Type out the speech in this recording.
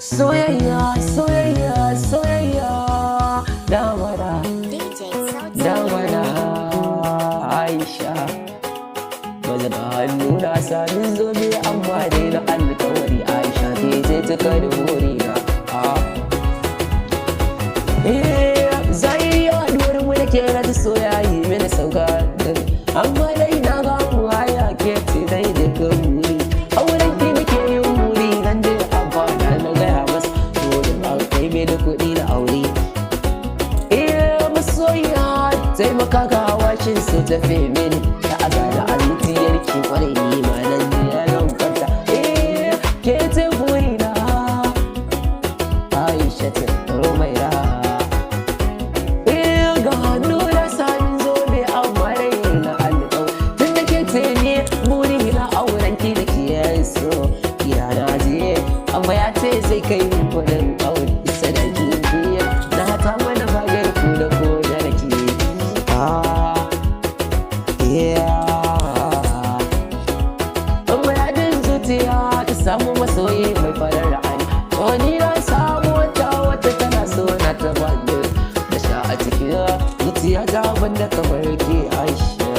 Soyayya, soyayya, soyayya, damara, damara, Aisha. Maza da hannu na sami zobe amma dai na alkawari Aisha ke ce ta kada burina. Zai haɗuwar mu da ke rata soyayi mini sauka amma dai na ga mu haya ke ce dai da kan muri. Auren ki muke yin muri nan dai abba na gaya masa dole ba kai mai da kuɗi na aure. Masoyiya taimaka ga washin su tafe mini ta aga da alitiyar ki kwarai ni ma nan ya nan kwanta. Ke ce burina Aisha ta Rumaira. Amma ya ce zai kai kudin aure sadaki biyar na ta mana bagar ku da ko da nake amma ya din zuciya ta samu masoyi mai farar ra'ayi wani na samu wata tana so na ta bagar da sha a cikin zuciya ta banda kamar ke Aisha.